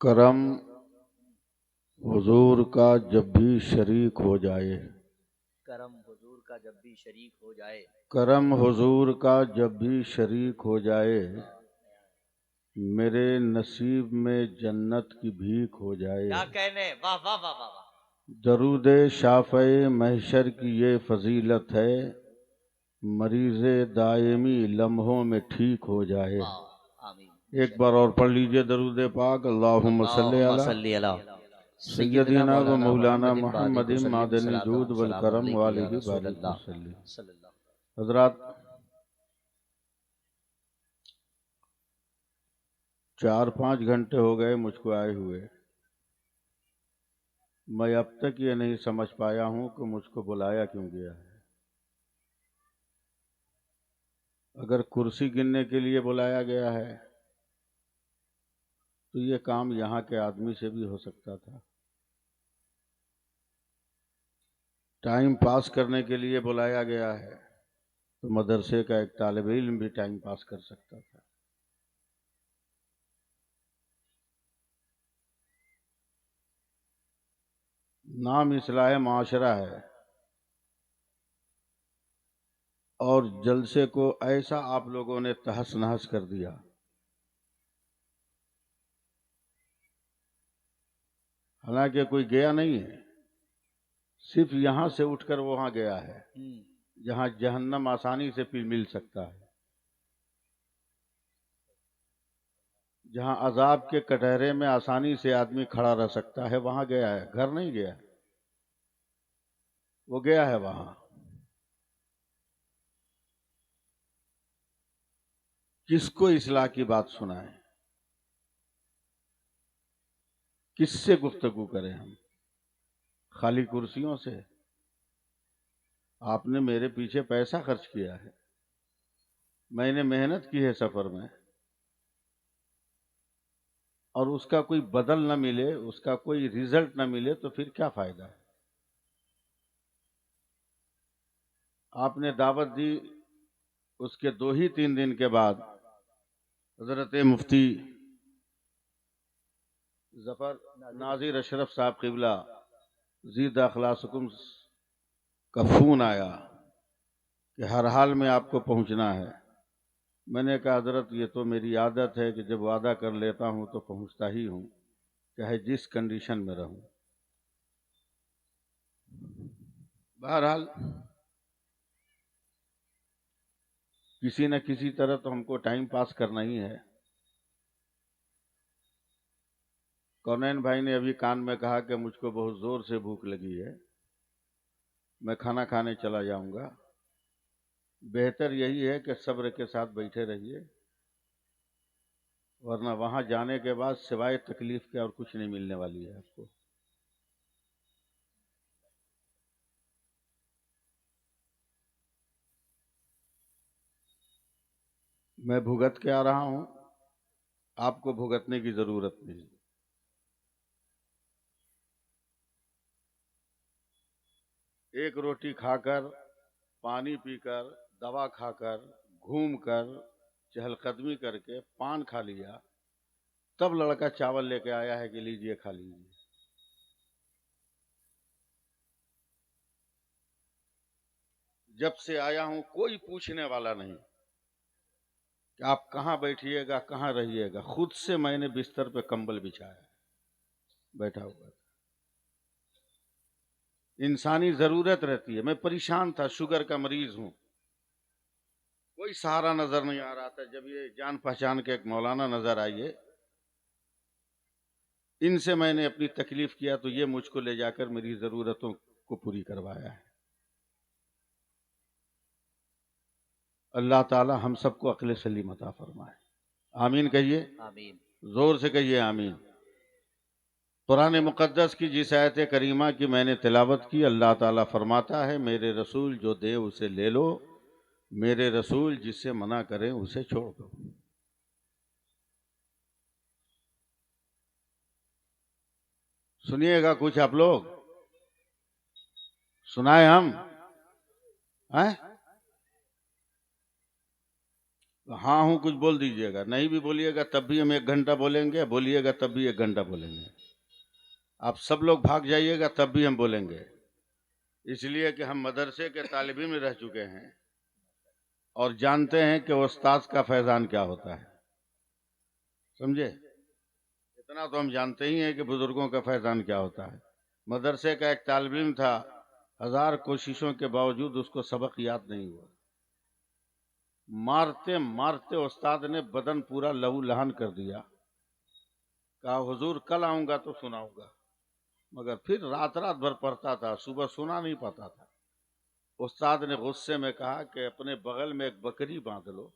करम हुजूर का जब भी शरीक हो जाए। करम हुजूर का जब भी शरीक हो जाए। करम हुजूर का जब भी शरीक हो जाए, मेरे नसीब में जन्नत की भीख हो जाए। क्या कहने, वाह वाह वाह वाह वाह। दरूद शाफ़े महशर की ये फजीलत है, मरीज़े दायमी लम्हों में ठीक हो जाए। आमीन। एक बार और पढ़ लीजिए दरूद पाक। अल्लाहुम्मा सल्ली अल्लाहुम्मा अला सल्ली अला सैयदना व मौलाना मुहम्मदिन मुहम्मदिन मादनी जूद वल करम वालिहि रसूल बारिक अल्लाह वसल्लम। सल्लल्लाहु। हजरात, 4-5 घंटे हो गए मुझको आए हुए। मैं अब तक ये नहीं समझ पाया हूं कि मुझको बुलाया क्यों गया है। अगर कुर्सी गिनने के लिए बुलाया गया है तो ये काम यहाँ के आदमी से भी हो सकता था। टाइम पास करने के लिए बुलाया गया है तो मदरसे का एक तालिब इल्म भी टाइम पास कर सकता था। नाम इस्लाह माशरा है और जलसे को ऐसा आप लोगों ने तहस नहस कर दिया। हालांकि कोई गया नहीं है, सिर्फ यहां से उठकर वहां गया है जहां जहन्नम आसानी से मिल सकता है, जहां अजाब के कटहरे में आसानी से आदमी खड़ा रह सकता है, वहां गया है। घर नहीं गया, वो गया है वहां। किसको इस्लाह की बात सुनाएं, किससे गुफ्तगू करें हम? खाली कुर्सियों से? आपने मेरे पीछे पैसा खर्च किया है, मैंने मेहनत की है सफर में, और उसका कोई बदल न मिले, उसका कोई रिजल्ट न मिले तो फिर क्या फायदा है? आपने दावत दी, उसके 2 ही 3 दिन के बाद हजरत मुफ्ती जफर नाजिर अशरफ साहब किबला जीद अखलासकुम का फोन आया कि हर हाल में आपको पहुंचना है। मैंने कहा हजरत, ये तो मेरी आदत है कि जब वादा कर लेता हूं तो पहुंचता ही हूं, चाहे जिस कंडीशन में रहूं। बहरहाल किसी न किसी तरह तो हमको टाइम पास करना ही है। कौनैन भाई ने अभी कान में कहा कि मुझको बहुत जोर से भूख लगी है, मैं खाना खाने चला जाऊंगा। बेहतर यही है कि सब्र के साथ बैठे रहिए, वरना वहां जाने के बाद सिवाय तकलीफ के और कुछ नहीं मिलने वाली है आपको। मैं भुगत के आ रहा हूं, आपको भुगतने की जरूरत नहीं। एक रोटी खाकर, पानी पीकर, दवा खाकर, घूमकर, चहलकदमी करके, पान खा लिया, तब लड़का चावल लेके आया है कि लीजिए खा लीजिए। जब से आया हूं कोई पूछने वाला नहीं कि आप कहां बैठिएगा, कहां रहिएगा। खुद से मैंने बिस्तर पे कंबल बिछाया, बैठा हुआ था। इंसानी जरूरत रहती है। मैं परेशान था, शुगर का मरीज हूं, कोई सहारा नजर नहीं आ रहा था। जब ये जान पहचान के एक मौलाना नजर आए, इनसे मैंने अपनी तकलीफ किया तो ये मुझको ले जाकर मेरी जरूरतों को पूरी करवाया है। अल्लाह ताला हम सबको अक्ल सलीम अता फरमाए। आमीन कहिए, आमीन। जोर से कहिए आमीन। कुरान मुक़द्दस की जिस आयत करीमा की मैंने तिलावत की, अल्लाह ताला फरमाता है, मेरे रसूल जो दे उसे ले लो, मेरे रसूल जिससे मना करें उसे छोड़ दो। सुनिएगा कुछ आप लोग, सुनाए हम हैं? हाँ हूँ कुछ बोल दीजिएगा, नहीं भी बोलिएगा तब भी हम 1 घंटा बोलेंगे, बोलिएगा तब भी 1 घंटा बोलेंगे। आप सब लोग भाग जाइएगा तब भी हम बोलेंगे, इसलिए कि हम मदरसे के तालिब इल्म रह चुके हैं और जानते हैं कि उस्ताद का फैजान क्या होता है। समझे? इतना तो हम जानते ही हैं कि बुजुर्गों का फैजान क्या होता है। मदरसे का एक तालिब इल्म था, 1000 कोशिशों के बावजूद उसको सबक याद नहीं हुआ। मारते मारते उस्ताद ने बदन पूरा लहू लहान कर दिया। कहा हुजूर कल आऊंगा तो सुनाऊंगा, मगर फिर रात रात भर पढ़ता था, सुबह सुना नहीं पाता था। उस्ताद ने गुस्से में कहा कि अपने बगल में एक बकरी बांध लो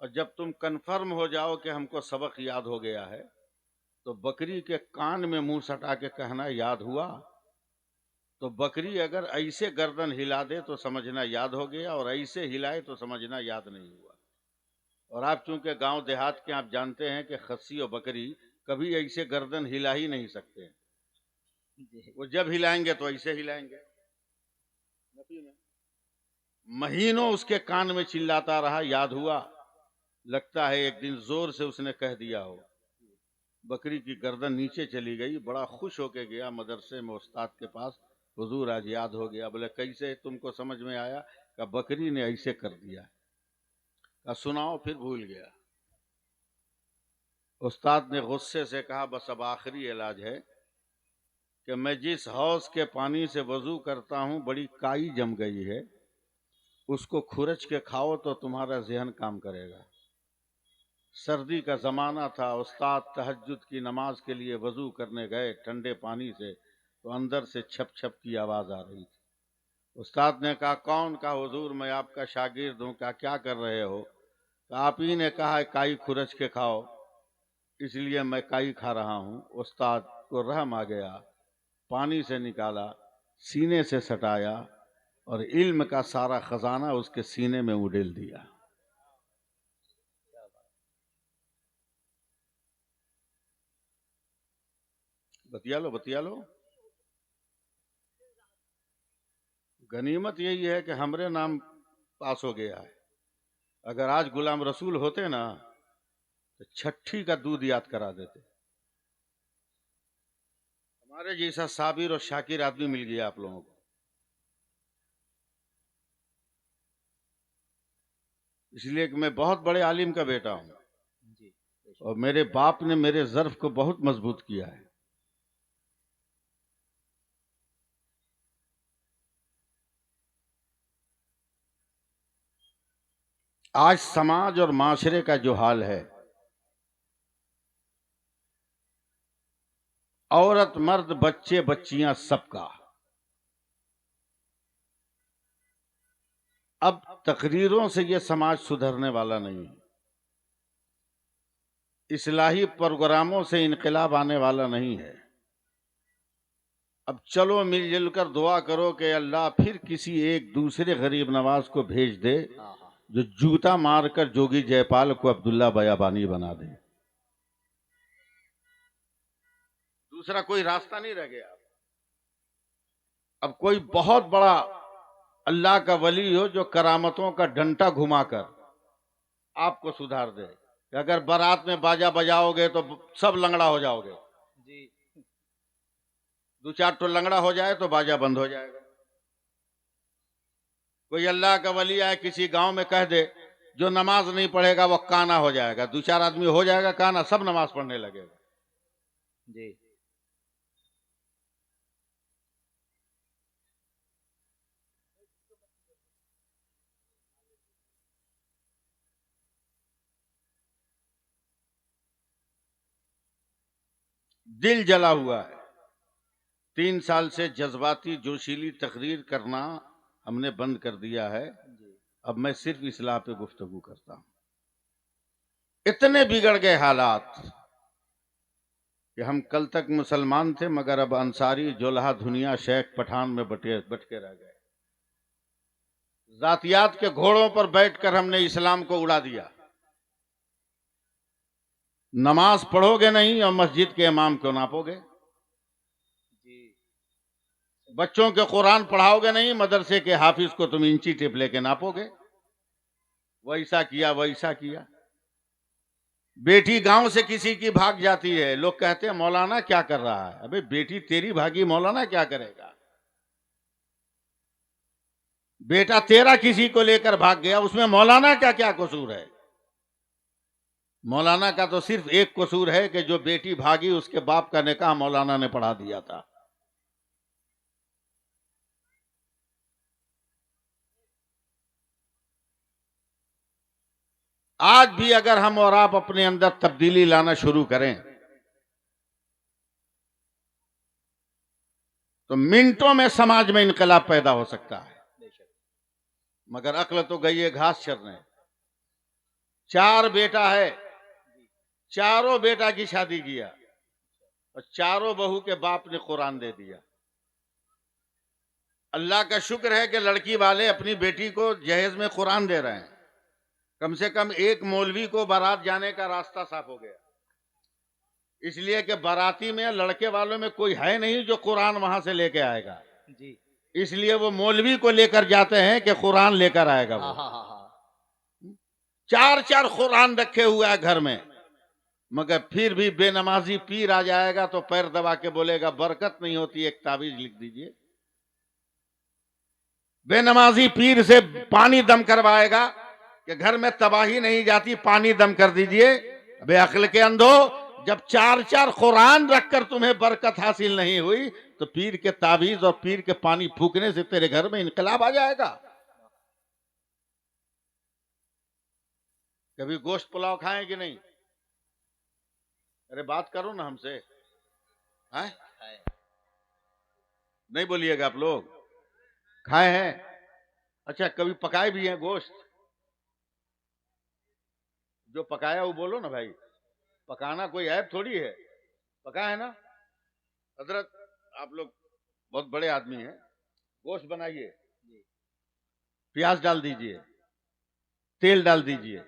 और जब तुम कन्फर्म हो जाओ कि हमको सबक याद हो गया है तो बकरी के कान में मुंह सटा के कहना याद हुआ। तो बकरी अगर ऐसे गर्दन हिला दे तो समझना याद हो गया, और ऐसे हिलाए तो समझना याद नहीं हुआ। और आप चूंकि गांव देहात के, आप जानते हैं कि खस्सी और बकरी कभी ऐसे गर्दन हिला ही नहीं सकते। वो जब हिलाएंगे तो ऐसे हिलाएंगे। महीनों उसके कान में चिल्लाता रहा याद हुआ। लगता है एक दिन जोर से उसने कह दिया हो। बकरी की गर्दन नीचे चली गई। बड़ा खुश होके गया मदरसे में उस्ताद के पास, हुजूर आज याद हो गया। बोले कैसे तुमको समझ में आया? का बकरी ने ऐसे कर दिया। का सुनाओ, फिर भूल गया। उस्ताद ने गुस्से से कहा बस अब आखिरी इलाज है कि मैं जिस हौज के पानी से वजू करता हूं बड़ी काई जम गई है, उसको खुरच के खाओ तो तुम्हारा जहन काम करेगा। सर्दी का जमाना था, उस्ताद तहज्जुद की नमाज के लिए वजू करने गए ठंडे पानी से, तो अंदर से छप छप की आवाज आ रही थी। उस्ताद ने कहा कौन? का हुजूर मैं आपका शागिर्द हूं। का क्या कर रहे हो? आप ही ने कहा है काई खुरच के खाओ, इसलिए मैं काई खा रहा हूं। उस्ताद को रहम आ गया, पानी से निकाला, सीने से सटाया और इल्म का सारा खजाना उसके सीने में उड़ेल दिया। बतिया लो बतिया लो। गनीमत यही है कि हमरे नाम पास हो गया है। अगर आज गुलाम रसूल होते ना तो छठी का दूध याद करा देते। हमारे जैसा साबिर और शाकिर आदमी मिल गया आप लोगों को। इसलिए कि मैं बहुत बड़े आलिम का बेटा हूं और मेरे बाप ने मेरे ज़र्फ को बहुत मजबूत किया है। आज समाज और माशरे का जो हाल है, औरत मर्द बच्चे बच्चियां सबका, अब तकरीरों से यह समाज सुधरने वाला नहीं है। इस्लाही प्रोग्रामों से इनकलाब आने वाला नहीं है। अब चलो मिलजुल कर दुआ करो कि अल्लाह फिर किसी एक दूसरे गरीब नवाज को भेज दे जो जूता मारकर जोगी जयपाल को अब्दुल्ला बयाबानी बना दे। दूसरा कोई रास्ता नहीं रह गया। अब कोई बहुत बड़ा अल्लाह का वली हो जो करामतों का डंटा घुमाकर आपको सुधार दे कि अगर बारात में बाजा बजाओगे तो सब लंगड़ा हो जाओगे। जी, 2-4 तो लंगड़ा हो जाए तो बाजा बंद हो जाएगा। कोई अल्लाह का वली आए किसी गांव में कह दे जो नमाज नहीं पढ़ेगा वो काना हो जाएगा। 2-4 आदमी हो जाएगा काना, सब नमाज पढ़ने लगेगा। जी, दिल जला हुआ है। 3 साल से जज्बाती जोशीली तकरीर करना हमने बंद कर दिया है। अब मैं सिर्फ इस्लाह पे गुफ्तगू करता हूं। इतने बिगड़ गए हालात कि हम कल तक मुसलमान थे मगर अब अंसारी, जोलहा, धुनिया, शेख, पठान में बटके रह गए। जातियात के घोड़ों पर बैठकर हमने इस्लाम को उड़ा दिया। नमाज पढ़ोगे नहीं और मस्जिद के इमाम को नापोगे। बच्चों के कुरान पढ़ाओगे नहीं, मदरसे के हाफिज को तुम इंची टेप लेके नापोगे। वैसा किया वैसा किया। बेटी गांव से किसी की भाग जाती है, लोग कहते हैं मौलाना क्या कर रहा है। अबे बेटी तेरी भागी, मौलाना क्या करेगा। बेटा तेरा किसी को लेकर भाग गया, उसमें मौलाना का क्या कसूर है। मौलाना का तो सिर्फ एक कसूर है कि जो बेटी भागी उसके बाप का निकाह मौलाना ने पढ़ा दिया था। आज भी अगर हम और आप अपने अंदर तब्दीली लाना शुरू करें तो मिनटों में समाज में इनकलाब पैदा हो सकता है। मगर अक्ल तो गई है घास चरने। 4 बेटा है, चारों बेटा की शादी किया और चारों बहू के बाप ने कुरान दे दिया। अल्लाह का शुक्र है कि लड़की वाले अपनी बेटी को जहेज में कुरान दे रहे हैं। कम से कम एक मौलवी को बारात जाने का रास्ता साफ हो गया, इसलिए कि बाराती में लड़के वालों में कोई है नहीं जो कुरान वहां से लेके आएगा जी। इसलिए वो मौलवी को लेकर जाते हैं कि कुरान लेकर आएगा वो। 4 कुरान रखे हुए है घर में, मगर फिर भी बेनमाजी पीर आ जाएगा तो पैर दबा के बोलेगा बरकत नहीं होती, एक ताबीज लिख दीजिए। बेनमाजी पीर से पानी दम करवाएगा कि घर में तबाही नहीं जाती, पानी दम कर दीजिए। बे अक्ल के अंधो, जब 4 कुरान रखकर तुम्हें बरकत हासिल नहीं हुई तो पीर के ताबीज और पीर के पानी फूकने से तेरे घर में इनकलाब आ जाएगा। कभी गोश्त पुलाव खाएं कि नहीं? अरे बात करो ना हमसे, हैं? नहीं बोलिएगा आप लोग। खाए हैं? अच्छा, कभी पकाए भी हैं गोश्त? जो पकाया वो बोलो ना भाई। पकाना कोई ऐप थोड़ी है, पका है ना। हजरत आप लोग बहुत बड़े आदमी हैं, गोश्त बनाइए, प्याज डाल दीजिए, तेल डाल दीजिए,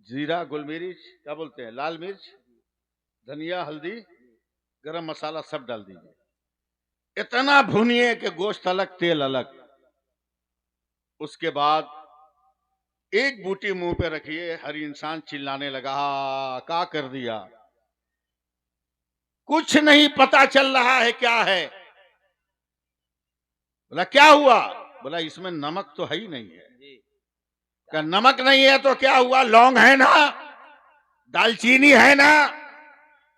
जीरा, गोलमिर्च, क्या बोलते हैं, लाल मिर्च, धनिया, हल्दी, गरम मसाला सब डाल दीजिए। इतना भूनिए कि गोश्त अलग तेल अलग। उसके बाद एक बूटी मुंह पे रखिए। हर इंसान चिल्लाने लगा, क्या कर दिया। कुछ नहीं पता चल रहा है क्या है। बोला क्या हुआ? बोला इसमें नमक तो है ही नहीं है। क्या नमक नहीं है तो क्या हुआ? लौंग है ना, दालचीनी है ना,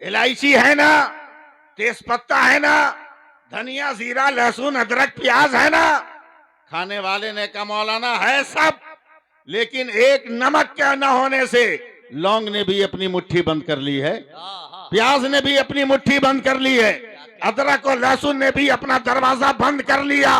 इलायची है ना, तेजपत्ता है ना, धनिया, जीरा, लहसुन, अदरक, प्याज है ना। खाने वाले ने कहा मौलाना है सब, लेकिन एक नमक के न होने से लौंग ने भी अपनी मुट्ठी बंद कर ली है, प्याज ने भी अपनी मुट्ठी बंद कर ली है, अदरक और लहसुन ने भी अपना दरवाजा बंद कर लिया।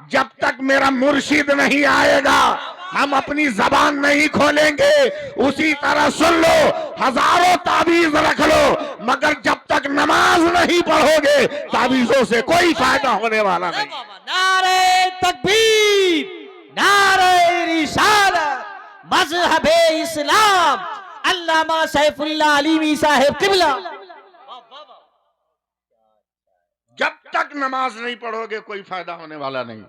जब तक मेरा मुर्शिद नहीं आएगा हम अपनी जबान नहीं खोलेंगे। उसी तरह सुन लो, हजारों ताबीज रख लो, मगर जब तक नमाज नहीं पढ़ोगे ताबीजों से कोई फायदा होने वाला नहीं। नारे तकबीर, नारे रिसालत, मजहबे इस्लाम, अल्लामा सैफुल्लाह अलीमी साहिब किबला। जब तक नमाज नहीं पढ़ोगे कोई फायदा होने वाला नहीं।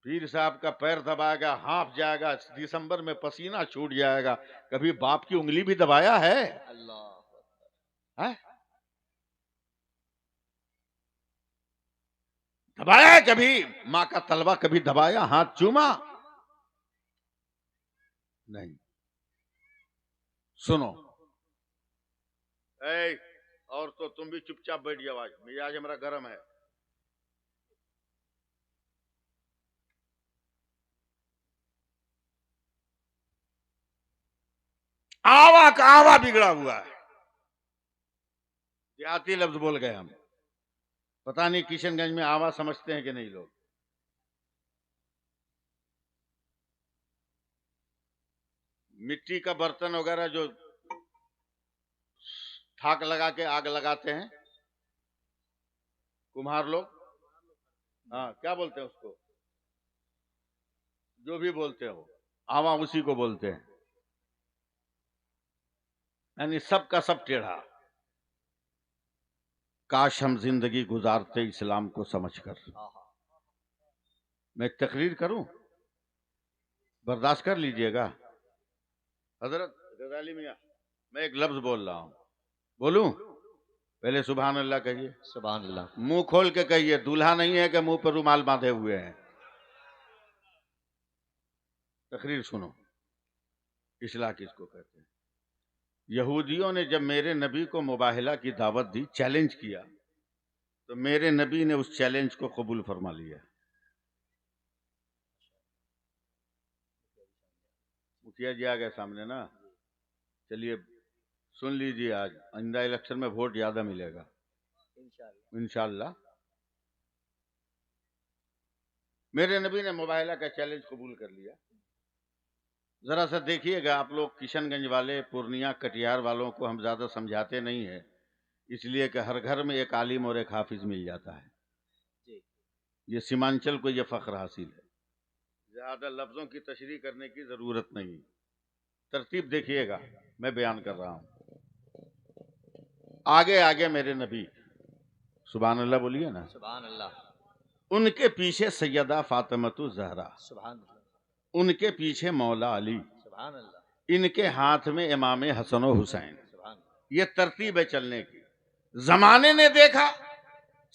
पीर साहब का पैर दबाएगा, हाँफ जाएगा, दिसंबर में पसीना छूट जाएगा। कभी बाप की उंगली भी दबाया है? अल्लाह, दबाया है कभी? माँ का तलवा कभी दबाया, हाथ चूमा? नहीं। सुनो और तो तुम भी चुपचाप बैठ जाओ, आज मिजाज हमारा गर्म है। आवा का आवा बिगड़ा हुआ है। देहाती लफ्ज बोल गए हम। पता नहीं किशनगंज में आवा समझते हैं कि नहीं लोग। मिट्टी का बर्तन वगैरह जो ठाक लगा के आग लगाते हैं कुम्हार लोग, हाँ क्या बोलते हैं उसको, जो भी बोलते हो, आवा उसी को बोलते हैं। यानी सब का सब टेढ़ा। काश हम जिंदगी गुजारते इस्लाम को समझकर। मैं एक तकरीर करूं? बर्दाश्त कर लीजिएगा। हजरत गजाली मियाँ, मैं एक लफ्ज बोल रहा हूँ, बोलूं? पहले सुभान अल्लाह कहिए। सुभान अल्लाह। मुंह खोल के कहिए, दूल्हा नहीं है कि मुंह पर रुमाल बांधे हुए हैं। तकरीर सुनो, इस्लाह किसको कहते हैं। यहूदियों ने जब मेरे नबी को मुबाहिला की दावत दी, चैलेंज किया, तो मेरे नबी ने उस चैलेंज को कबूल फरमा लिया। मुखिया जी आ गए सामने ना, चलिए सुन लीजिए, आज आइंदा इलेक्शन में वोट ज्यादा मिलेगा इंशाअल्लाह। मेरे नबी ने मुबाहिला का चैलेंज कबूल कर लिया। जरा सा देखिएगा आप लोग, किशनगंज वाले, पूर्णिया, कटिहार वालों को हम ज्यादा समझाते नहीं है, इसलिए कि हर घर में एक आलिम और एक हाफिज मिल जाता है। ये सीमांचल को ये फख्र हासिल है। ज्यादा लफ्जों की तशरीह करने की जरूरत नहीं। तरतीब देखिएगा, मैं बयान कर रहा हूं। आगे आगे मेरे नबी, सुभान अल्लाह बोलिए ना। सुभान अल्लाह। उनके पीछे सैयदा फातिमतु ज़हरा, सुभान अल्लाह। उनके पीछे मौला अली, सुभान अल्लाह। इनके हाथ में इमाम हसन और हुसैन। सुभान अल्लाह। ये तरतीब है चलने की। जमाने ने देखा,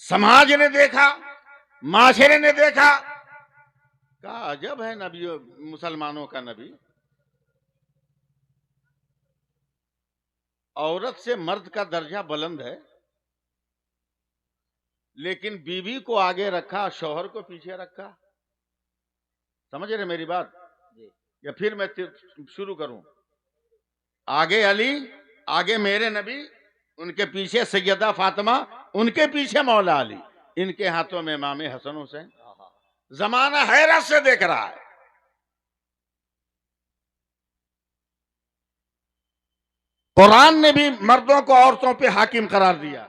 समाज ने देखा, माशरे ने देखा, क्या अजब है नबी, मुसलमानों का नबी। औरत से मर्द का दर्जा बुलंद है, लेकिन बीवी को आगे रखा, शौहर को पीछे रखा। समझ रहे मेरी बात? या फिर मैं शुरू करूं? आगे अली, आगे मेरे नबी, उनके पीछे सैयदा फातिमा, उनके पीछे मौला अली, इनके हाथों में इमाम हसन हुसैन। जमाना हैरत से देख रहा है। कुरान ने भी मर्दों को औरतों पे हाकिम करार दिया,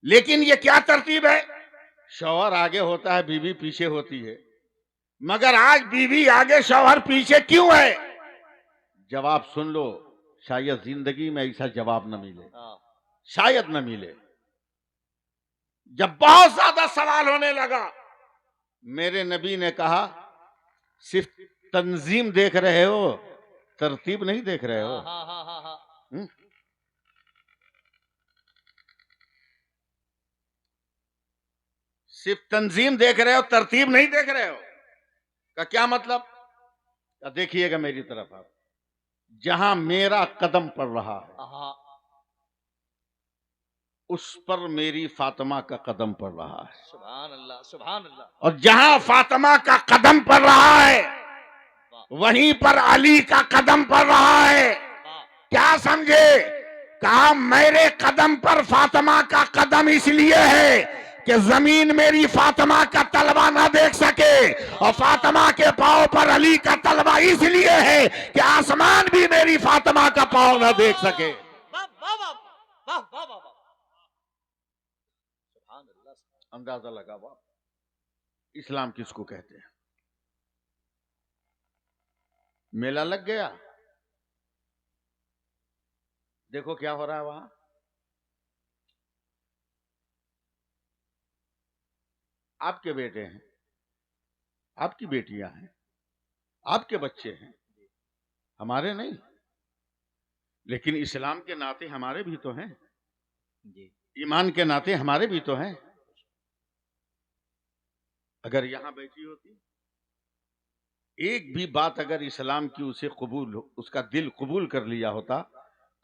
लेकिन ये क्या तरतीब है? शौहर आगे होता है, बीवी पीछे होती है। मगर आज बीवी आगे, शौहर पीछे क्यों है? जवाब सुन लो, शायद जिंदगी में ऐसा जवाब न मिले, शायद न मिले। जब बहुत ज्यादा सवाल होने लगा, मेरे नबी ने कहा, सिर्फ तंजीम देख रहे हो, तरतीब नहीं देख रहे हो। सिर्फ तंजीम देख रहे हो, तरतीब नहीं देख रहे हो। का क्या मतलब? देखिएगा मेरी तरफ आप, जहां मेरा कदम पड़ रहा है उस पर मेरी फातिमा का कदम पड़ रहा है। सुभान अल्लाह। सुभान अल्लाह। और जहां फातिमा का कदम पड़ रहा है वहीं पर अली का कदम पड़ रहा है। क्या समझे? कहा मेरे कदम पर फातिमा का कदम इसलिए है कि जमीन मेरी फातिमा का तलवा ना देख सके, और फातिमा के पांव पर अली का तलवा इसलिए है कि आसमान भी मेरी फातिमा का पांव ना देख सके। अंदाजा लगा हुआ इस्लाम किसको कहते हैं। मेला लग गया, देखो क्या हो रहा है वहां। आपके बेटे हैं, आपकी बेटियां हैं, आपके बच्चे हैं, हमारे नहीं। लेकिन इस्लाम के नाते हमारे भी तो हैं, ईमान के नाते हमारे भी तो हैं। अगर यहां बैठी होती, एक भी बात अगर इस्लाम की उसे कबूल, उसका दिल कबूल कर लिया होता,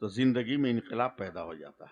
तो जिंदगी में इनकलाब पैदा हो जाता।